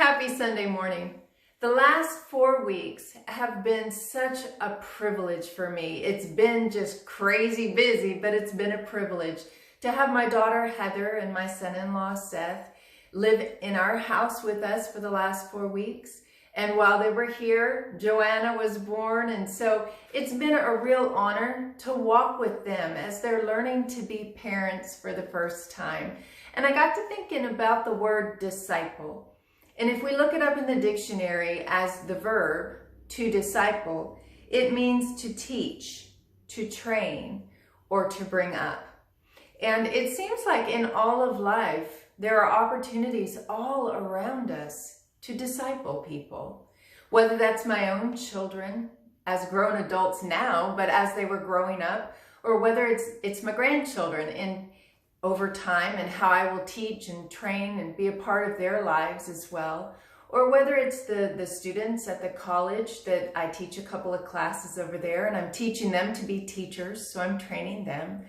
Happy Sunday morning. The last 4 weeks have been such a privilege for me. It's been just crazy busy, but it's been a privilege to have my daughter Heather and my son-in-law Seth live in our house with us for the last 4 weeks. And while they were here, Joanna was born. And so it's been a real honor to walk with them as they're learning to be parents for the first time. And I got to thinking about the word disciple. And if we look it up in the dictionary as the verb to disciple, it means to teach, to train, or to bring up. And it seems like in all of life, there are opportunities all around us to disciple people. Whether that's my own children as grown adults now, but as they were growing up, or whether it's my grandchildren in over time and how I will teach and train and be a part of their lives as well. Or whether it's the students at the college that I teach a couple of classes over there and I'm teaching them to be teachers, so I'm training them.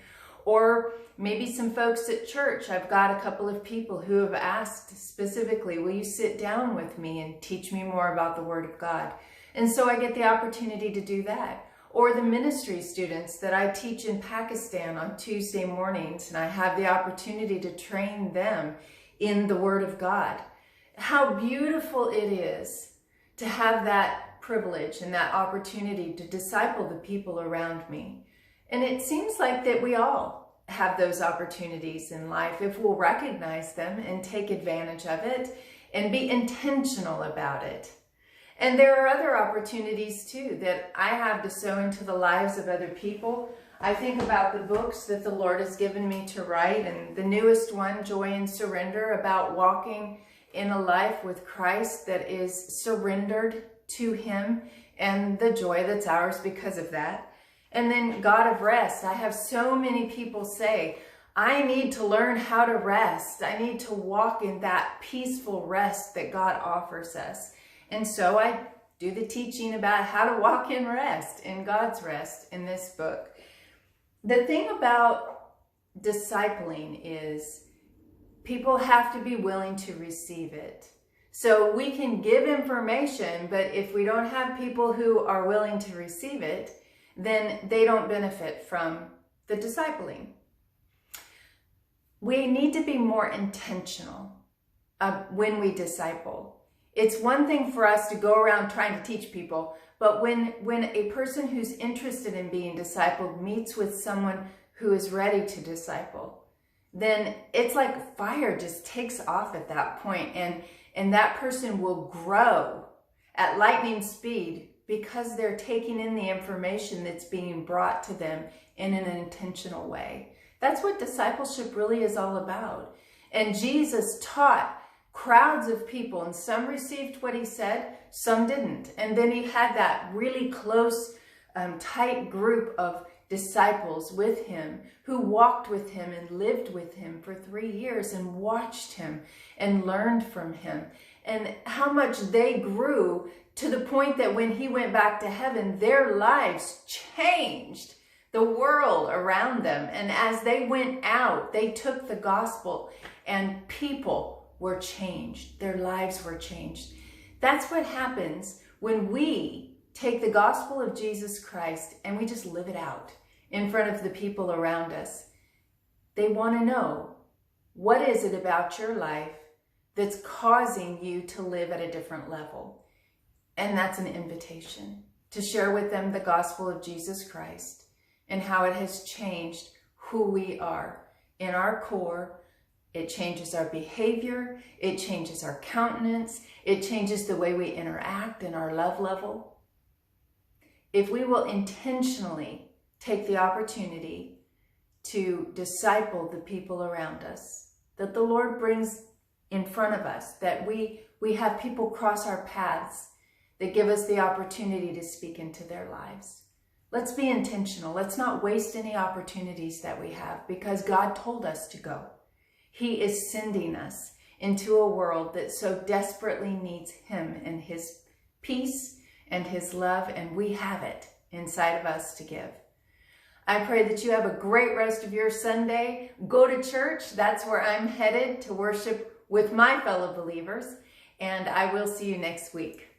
Or maybe some folks at church. I've got a couple of people who have asked specifically, will you sit down with me and teach me more about the Word of God? And so I get the opportunity to do that. Or the ministry students that I teach in Pakistan on Tuesday mornings, and I have the opportunity to train them in the Word of God. How beautiful it is to have that privilege and that opportunity to disciple the people around me. And it seems like that we all have those opportunities in life if we'll recognize them and take advantage of it and be intentional about it. And there are other opportunities too that I have to sow into the lives of other people. I think about the books that the Lord has given me to write, and the newest one, Joy and Surrender, about walking in a life with Christ that is surrendered to Him and the joy that's ours because of that. And then God of Rest. I have so many people say, I need to learn how to rest. I need to walk in that peaceful rest that God offers us. And so I do the teaching about how to walk in rest, in God's rest, in this book. The thing about discipling is people have to be willing to receive it. So we can give information, but if we don't have people who are willing to receive it, then they don't benefit from the discipling. We need to be more intentional when we disciple. It's one thing for us to go around trying to teach people, but when a person who's interested in being discipled meets with someone who is ready to disciple, then it's like fire just takes off at that point, and that person will grow at lightning speed because they're taking in the information that's being brought to them in an intentional way. That's what discipleship really is all about. And Jesus taught crowds of people, and some received what he said, some didn't. And then he had that really close, tight group of disciples with him who walked with him and lived with him for 3 years and watched him and learned from him. And how much they grew to the point that when he went back to heaven, their lives changed the world around them. And as they went out, they took the gospel, and people were changed. Their lives were changed. That's what happens when we take the gospel of Jesus Christ and we just live it out in front of the people around us. They want to know, what is it about your life that's causing you to live at a different level? And that's an invitation to share with them the gospel of Jesus Christ and how it has changed who we are in our core. It changes our behavior, it changes our countenance, it changes the way we interact and our love level. If we will intentionally take the opportunity to disciple the people around us, that the Lord brings in front of us, that we have people cross our paths that give us the opportunity to speak into their lives. Let's be intentional. Let's not waste any opportunities that we have, because God told us to go. He is sending us into a world that so desperately needs Him and His peace and His love, and we have it inside of us to give. I pray that you have a great rest of your Sunday. Go to church. That's where I'm headed to worship with my fellow believers. and I will see you next week.